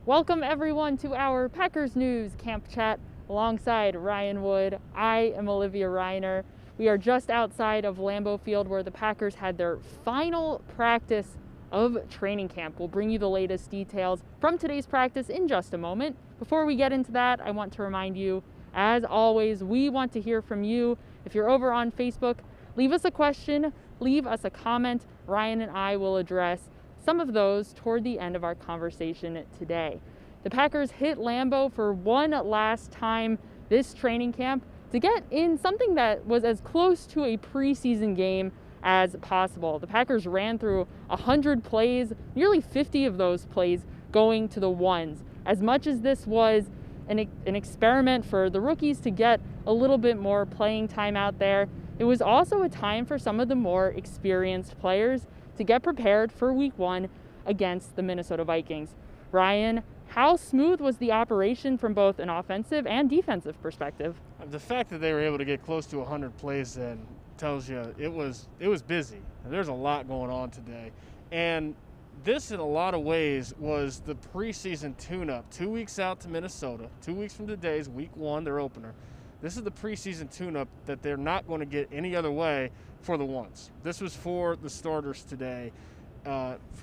Welcome everyone to our Packers News Camp Chat alongside Ryan Wood. I am Olivia Reiner. We are just outside of Lambeau Field where the Packers had their final practice of training camp. We'll bring you the latest details from today's practice in just a moment. Before we get into that, I want to remind you, as always, we want to hear from you. If you're over on Facebook, leave us a question, leave us a comment. Ryan and I will address some of those toward the end of our conversation today. The Packers hit Lambeau for one last time this training camp to get in something that was as close to a preseason game as possible. The Packers ran through 100 plays, nearly 50 of those plays going to the ones. As much as this was an experiment for the rookies to get a little bit more playing time out there, it was also a time for some of the more experienced players to get prepared for week one against the Minnesota Vikings. Ryan, how smooth was the operation from both an offensive and defensive perspective? The fact that they were able to get close to 100 plays then tells you it was busy. There's a lot going on today. And this, in a lot of ways, was the preseason tune-up. 2 weeks out to Minnesota. 2 weeks from today is week one, their opener. This is the preseason tune-up that they're not going to get any other way for the ones. This was for the starters today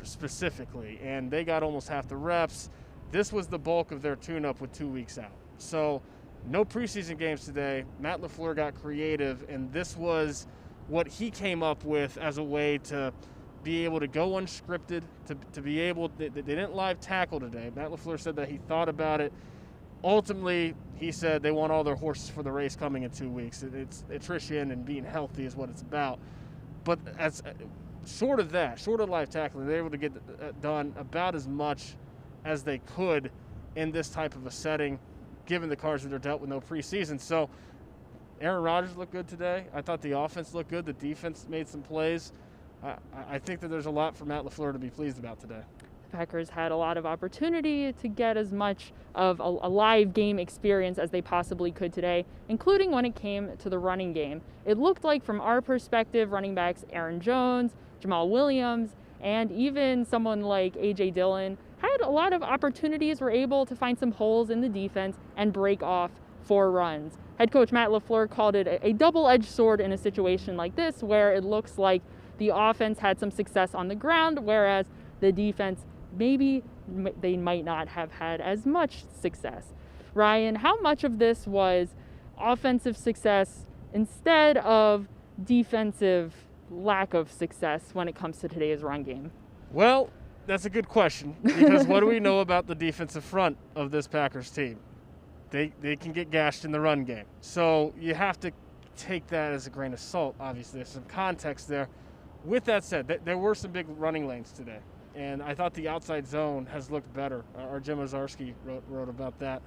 specifically, and they got almost half the reps. This was the bulk of their tune-up with 2 weeks out. So no preseason games today. Matt LaFleur got creative, and this was what he came up with as a way to be able to go unscripted, to be able – they didn't live tackle today. Matt LaFleur said that he thought about it. Ultimately, he said they want all their horses for the race coming in 2 weeks. It's attrition and being healthy is what it's about. But as short of that, short of live tackling, they're able to get done about as much as they could in this type of a setting, given the cards that are dealt with no preseason. So Aaron Rodgers looked good today. I thought the offense looked good. The defense made some plays. I think that there's a lot for Matt LaFleur to be pleased about today. The Packers had a lot of opportunity to get as much of a live game experience as they possibly could today, including when it came to the running game. It looked like, from our perspective, running backs Aaron Jones, Jamal Williams, and even someone like A.J. Dillon had a lot of opportunities, were able to find some holes in the defense and break off for runs. Head coach Matt LaFleur called it a double-edged sword in a situation like this, where it looks like the offense had some success on the ground, whereas the defense, maybe they might not have had as much success. Ryan, how much of this was offensive success instead of defensive lack of success when it comes to today's run game? Well, that's a good question, because what do we know about the defensive front of this Packers team? They can get gashed in the run game. So you have to take that as a grain of salt, obviously. There's some context there. With that said, there were some big running lanes today, and I thought the outside zone has looked better. Our Jim Ozarski wrote about that.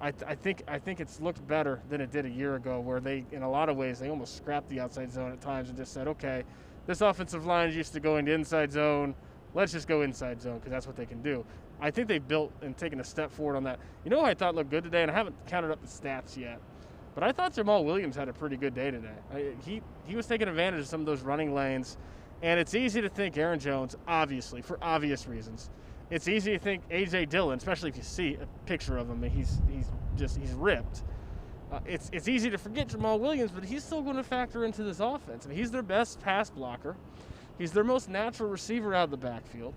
I think it's looked better than it did a year ago, where they, in a lot of ways, they almost scrapped the outside zone at times and just said, okay, this offensive line is used to going to inside zone. Let's just go inside zone because that's what they can do. I think they've built and taken a step forward on that. You know who I thought looked good today, and I haven't counted up the stats yet, but I thought Jamal Williams had a pretty good day today. He was taking advantage of some of those running lanes, and it's easy to think Aaron Jones, obviously, for obvious reasons. It's easy to think A.J. Dillon, especially if you see a picture of him, and he's ripped. It's easy to forget Jamal Williams, but he's still going to factor into this offense. I mean, he's their best pass blocker. He's their most natural receiver out of the backfield.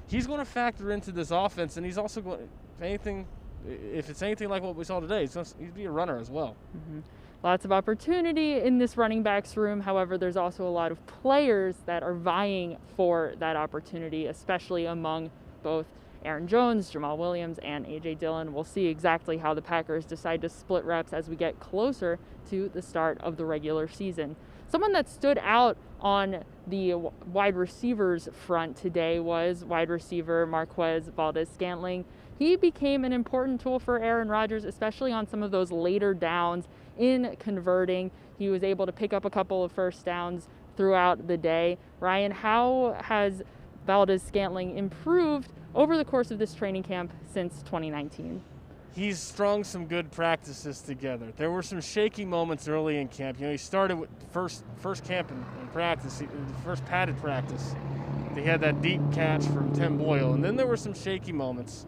He's going to factor into this offense, and he's also going, if it's anything like what we saw today, he'd be a runner as well. Mm-hmm. Lots of opportunity in this running backs room. However, there's also a lot of players that are vying for that opportunity, especially among both Aaron Jones, Jamal Williams, and A.J. Dillon. We'll see exactly how the Packers decide to split reps as we get closer to the start of the regular season. Someone that stood out on the wide receivers front today was wide receiver Marquez Valdes-Scantling. He became an important tool for Aaron Rodgers, especially on some of those later downs in converting. He was able to pick up a couple of first downs throughout the day. Ryan, how has Valdes-Scantling improved over the course of this training camp since 2019? He's strung some good practices together. There were some shaky moments early in camp. You know, he started with first camp in practice, the first padded practice. They had that deep catch from Tim Boyle, and then there were some shaky moments.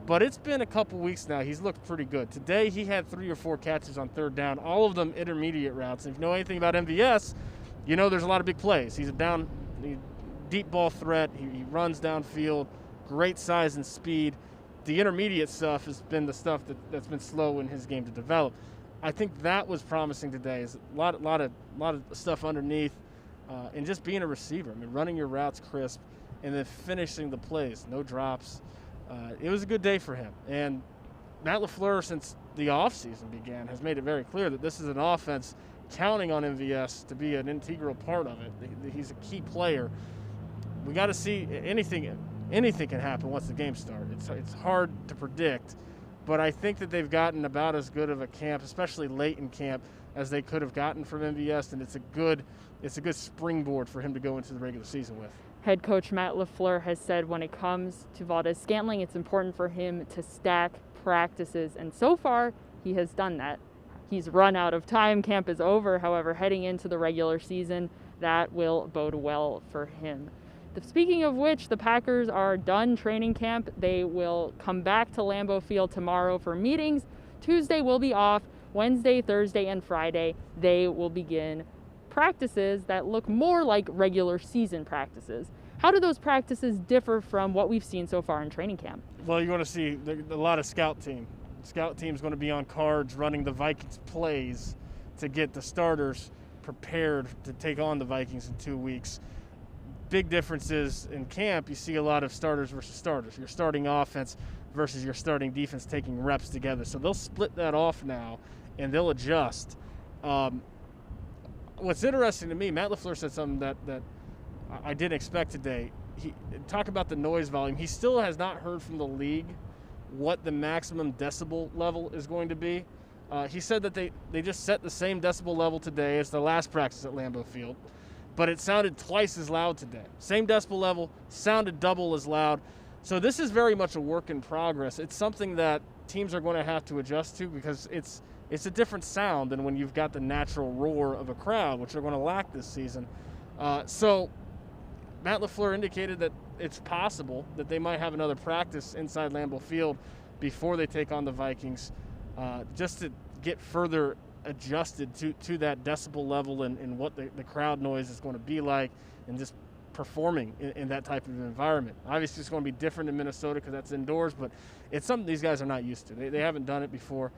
But it's been a couple weeks now. He's looked pretty good. Today he had 3 or 4 catches on third down, all of them intermediate routes. And if you know anything about MVS, you know there's a lot of big plays. He's a deep ball threat. He runs downfield, great size and speed. The intermediate stuff has been the stuff that's been slow in his game to develop. I think that was promising today. Is a lot of stuff underneath, and just being a receiver. I mean, running your routes crisp, and then finishing the plays, no drops. It was a good day for him. And Matt LaFleur, since the offseason began, has made it very clear that this is an offense counting on MVS to be an integral part of it. He's a key player. We got to see anything can happen once the game starts. It's hard to predict, but I think that they've gotten about as good of a camp, especially late in camp, as they could have gotten from MVS, and it's a good springboard for him to go into the regular season with. Head coach Matt LaFleur has said when it comes to Valdez-Scantling, it's important for him to stack practices, and so far he has done that. He's run out of time. Camp is over. However, heading into the regular season, that will bode well for him. Speaking of which, the Packers are done training camp. They will come back to Lambeau Field tomorrow for meetings. Tuesday will be off. Wednesday, Thursday, and Friday, they will begin practices that look more like regular season practices. How do those practices differ from what we've seen so far in training camp? Well, you're going to see a lot of scout team. Scout team's going to be on cards running the Vikings plays to get the starters prepared to take on the Vikings in 2 weeks. Big differences in camp, you see a lot of starters versus starters. Your starting offense versus your starting defense taking reps together. So they'll split that off now, and they'll adjust. What's interesting to me, Matt LaFleur said something that I didn't expect today. Talk about the noise volume. He still has not heard from the league what the maximum decibel level is going to be. He said that they just set the same decibel level today as the last practice at Lambeau Field, but it sounded twice as loud today. Same decibel level, sounded double as loud. So this is very much a work in progress. It's something that teams are going to have to adjust to because it's a different sound than when you've got the natural roar of a crowd, which they're going to lack this season. So Matt LaFleur indicated that it's possible that they might have another practice inside Lambeau Field before they take on the Vikings, just to get further adjusted to that decibel level and what the crowd noise is going to be like, and just performing in that type of environment. Obviously, it's going to be different in Minnesota because that's indoors, but it's something these guys are not used to. They haven't done it before,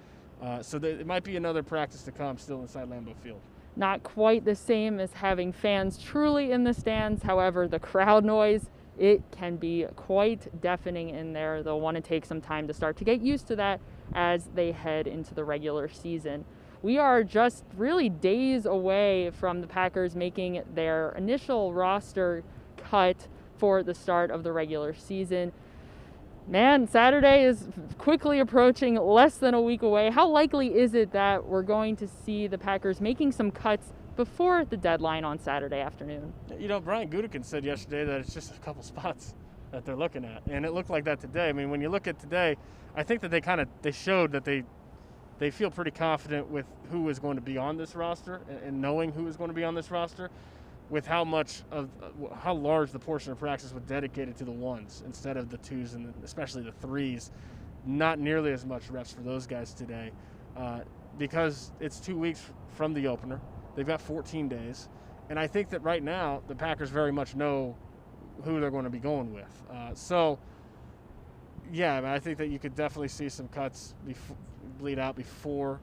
so it might be another practice to come still inside Lambeau Field. Not quite the same as having fans truly in the stands. However, the crowd noise, it can be quite deafening in there. They'll want to take some time to start to get used to that as they head into the regular season. We are just really days away from the Packers making their initial roster cut for the start of the regular season. Man, Saturday is quickly approaching, less than a week away. How likely is it that we're going to see the Packers making some cuts before the deadline on Saturday afternoon? You know, Brian Gutekunst said yesterday that it's just a couple spots that they're looking at, and it looked like that today. I mean, when you look at today, I think that they showed that they feel pretty confident with who is going to be on this roster and knowing who is going to be on this roster, with how large the portion of practice was dedicated to the ones instead of the twos and especially the threes. Not nearly as much reps for those guys today because it's 2 weeks from the opener. They've got 14 days. And I think that right now the Packers very much know who they're going to be going with. Yeah, I think that you could definitely see some cuts bleed out before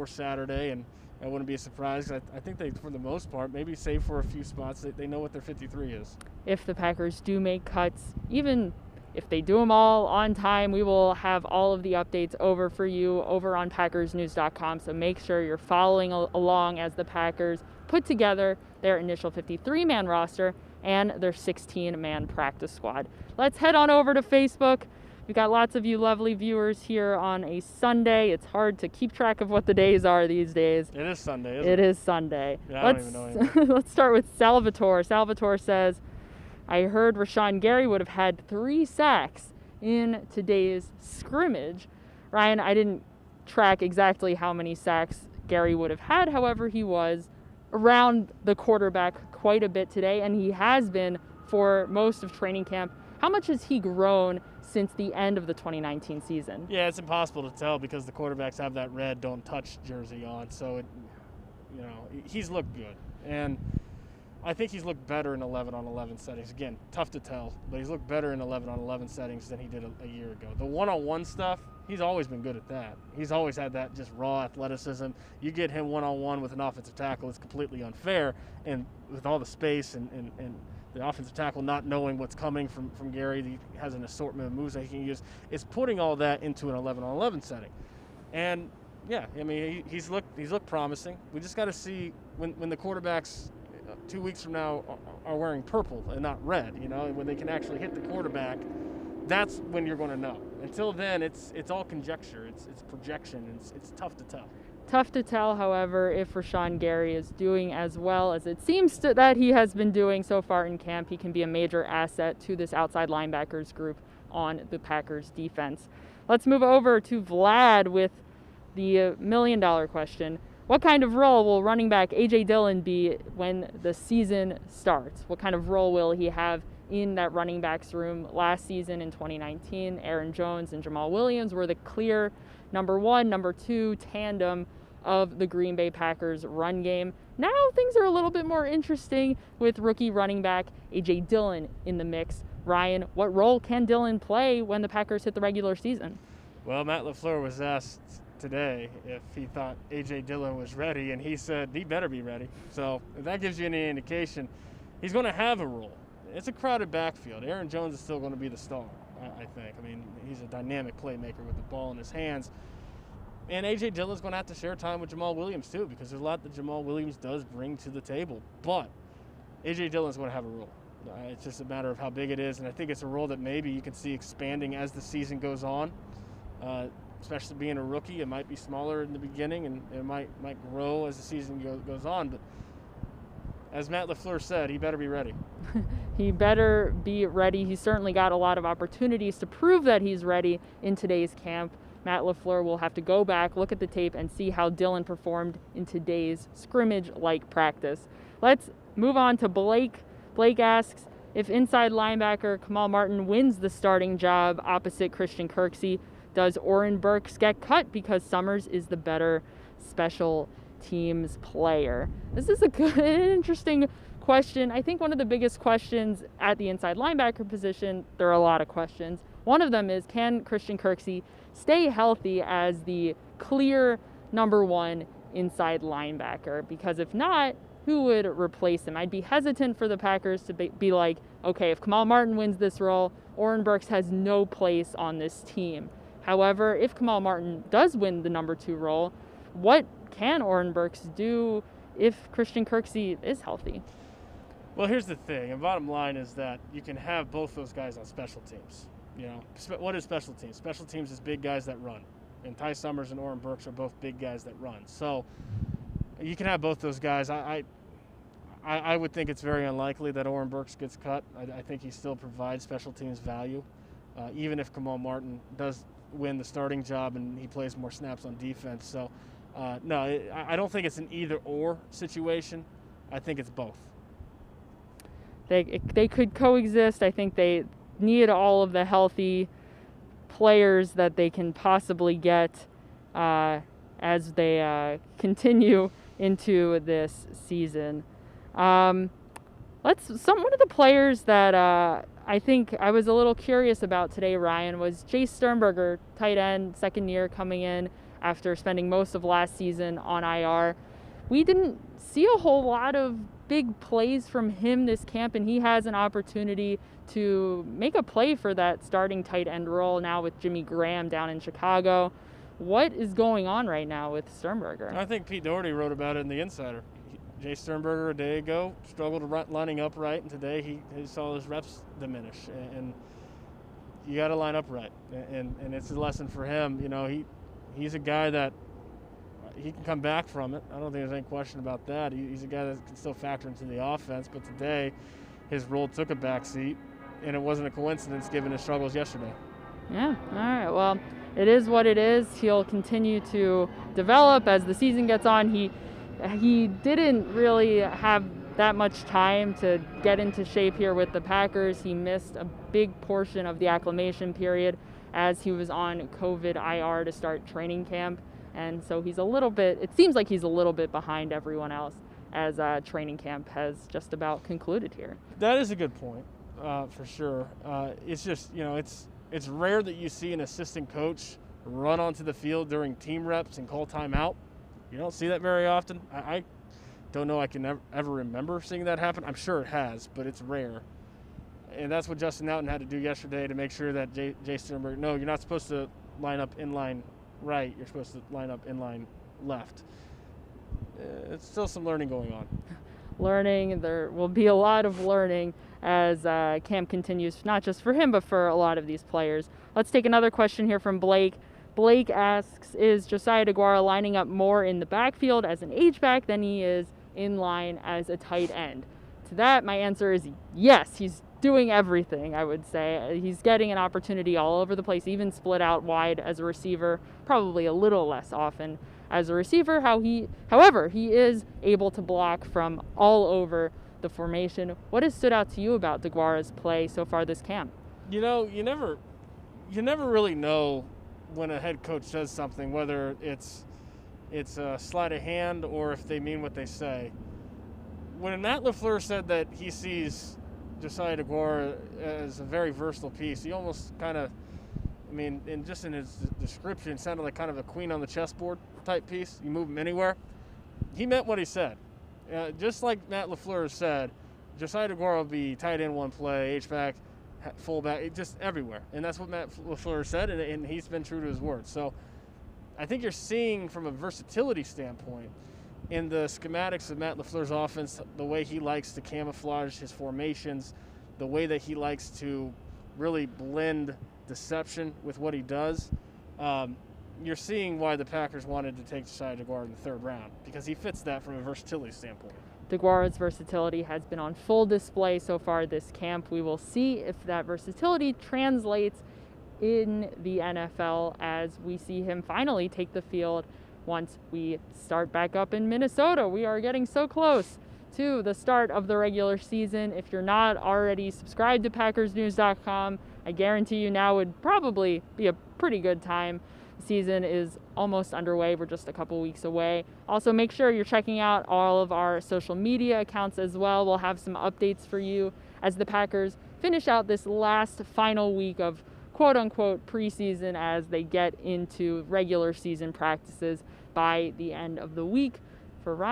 Saturday, and I wouldn't be surprised. I think they, for the most part, maybe save for a few spots, they know what their 53 is. If the Packers do make cuts, even if they do them all on time, we will have all of the updates over for you over on PackersNews.com. So make sure you're following along as the Packers put together their initial 53-man roster and their 16-man practice squad. Let's head on over to Facebook. We've got lots of you lovely viewers here on a Sunday. It's hard to keep track of what the days are these days. It is Sunday, isn't it? It is Sunday. Yeah, I don't even know anymore. Let's start with Salvatore. Salvatore says, I heard Rashawn Gary would have had 3 sacks in today's scrimmage. Ryan, I didn't track exactly how many sacks Gary would have had. However, he was around the quarterback quite a bit today, and he has been for most of training camp How much has he grown since the end of the 2019 season? Yeah, it's impossible to tell because the quarterbacks have that red "don't touch" jersey on, so he's looked good, and I think he's looked better in 11-on-11 settings. Again, tough to tell, but he's looked better in 11-on-11 settings than he did a year ago. The one-on-one stuff, he's always been good at that. He's always had that just raw athleticism. You get him one-on-one with an offensive tackle, it's completely unfair, and with all the space and the offensive tackle not knowing what's coming from Gary, he has an assortment of moves that he can use. It's putting all that into an 11-on-11 setting. And yeah, I mean, he's looked promising. We just got to see when the quarterbacks 2 weeks from now are wearing purple and not red, and when they can actually hit the quarterback, that's when you're going to know. Until then, it's all conjecture, it's projection, it's tough to tell. Tough to tell, however, if Rashawn Gary is doing as well as it seems that he has been doing so far in camp. He can be a major asset to this outside linebackers group on the Packers defense. Let's move over to Vlad with the $1 million question. What kind of role will running back A.J. Dillon be when the season starts? What kind of role will he have in that running backs room? Last season in 2019, Aaron Jones and Jamal Williams were the clear number 1, number 2 tandem of the Green Bay Packers run game. Now things are a little bit more interesting with rookie running back A.J. Dillon in the mix. Ryan, what role can Dillon play when the Packers hit the regular season? Well, Matt LaFleur was asked today if he thought A.J. Dillon was ready, and he said he better be ready. So if that gives you any indication, he's going to have a role. It's a crowded backfield. Aaron Jones is still going to be the star, I think. I mean, he's a dynamic playmaker with the ball in his hands. And A.J. Dillon's going to have to share time with Jamal Williams, too, because there's a lot that Jamal Williams does bring to the table. But A.J. Dillon's going to have a role. It's just a matter of how big it is, and I think it's a role that maybe you can see expanding as the season goes on. Especially being a rookie, it might be smaller in the beginning, and it might grow as the season goes on. But as Matt LaFleur said, he better be ready. He better be ready. He's certainly got a lot of opportunities to prove that he's ready in today's camp. Matt LaFleur will have to go back, look at the tape, and see how Dillon performed in today's scrimmage-like practice. Let's move on to Blake. Blake asks, if inside linebacker Kamal Martin wins the starting job opposite Christian Kirksey, does Oren Burks get cut because Summers is the better special teams player? This is a good, interesting question. I think one of the biggest questions at the inside linebacker position, there are a lot of questions. One of them is, can Christian Kirksey stay healthy as the clear number 1 inside linebacker? Because if not, who would replace him? I'd be hesitant for the Packers to be like, okay, if Kamal Martin wins this role, Oren Burks has no place on this team. However, if Kamal Martin does win the number 2 role, what can Oren Burks do if Christian Kirksey is healthy? Well, here's the thing, and bottom line is that you can have both those guys on special teams. What is special teams? Special teams is big guys that run, and Ty Summers and Oren Burks are both big guys that run. So you can have both those guys. I would think it's very unlikely that Oren Burks gets cut. I think he still provides special teams value, even if Kamal Martin does win the starting job and he plays more snaps on defense. So, no, I don't think it's an either-or situation. I think it's both. They could coexist. I think they need all of the healthy players that they can possibly get as they continue into this season. One of the players that I think I was a little curious about today, Ryan, was Jace Sternberger, tight end, second year coming in after spending most of last season on IR. We didn't see a whole lot of big plays from him this camp, and he has an opportunity to make a play for that starting tight end role now with Jimmy Graham down in Chicago. What is going on right now with Sternberger? I think Pete Doherty wrote about it in The Insider. Jay Sternberger a day ago struggled lining up right, and today he saw his reps diminish. And you got to line up right, and it's a lesson for him. He's a guy that he can come back from it. I don't think there's any question about that. He's a guy that can still factor into the offense, but today his role took a backseat, and it wasn't a coincidence given his struggles yesterday. Yeah, all right. Well, it is what it is. He'll continue to develop as the season gets on. He didn't really have that much time to get into shape here with the Packers. He missed a big portion of the acclimation period as he was on COVID IR to start training camp. And so it seems like he's a little bit behind everyone else as training camp has just about concluded here. That is a good point, for sure. It's just, it's rare that you see an assistant coach run onto the field during team reps and call timeout. You don't see that very often. I don't know I can ever remember seeing that happen. I'm sure it has, but it's rare. And that's what Justin Outten had to do yesterday to make sure that Jay Sternberg, no, you're not supposed to line up in line right. You're supposed to line up in line left. It's still some learning going on. There will be a lot of learning as camp continues, not just for him, but for a lot of these players. Let's take another question here from Blake. Blake asks, is Josiah DeGuara lining up more in the backfield as an H-back than he is in line as a tight end? To that, my answer is yes. He's doing everything, I would say. He's getting an opportunity all over the place, even split out wide as a receiver, probably a little less often as a receiver. However, he is able to block from all over the formation. What has stood out to you about DeGuara's play so far this camp? You never really know when a head coach says something, whether it's a sleight of hand or if they mean what they say. When Matt LaFleur said that he sees Josiah DeGuara as a very versatile piece, he almost kind of, in his description, sounded like kind of a queen on the chessboard type piece. You move him anywhere. He meant what he said. Just like Matt LaFleur said, Josiah DeGuara will be tight end one play, H-back, fullback, just everywhere. And that's what Matt LaFleur said, and he's been true to his word. So I think you're seeing from a versatility standpoint in the schematics of Matt LaFleur's offense, the way he likes to camouflage his formations, the way that he likes to really blend deception with what he does. You're seeing why the Packers wanted to take Josiah DeGuara in the third round, because he fits that from a versatility standpoint. DeGuara's versatility has been on full display so far this camp. We will see if that versatility translates in the NFL as we see him finally take the field once we start back up in Minnesota. We are getting so close to the start of the regular season. If you're not already subscribed to PackersNews.com, I guarantee you now would probably be a pretty good time. The season is almost underway. We're just a couple weeks away. Also, make sure you're checking out all of our social media accounts as well. We'll have some updates for you as the Packers finish out this last final week of quote-unquote preseason as they get into regular season practices by the end of the week. For Ryan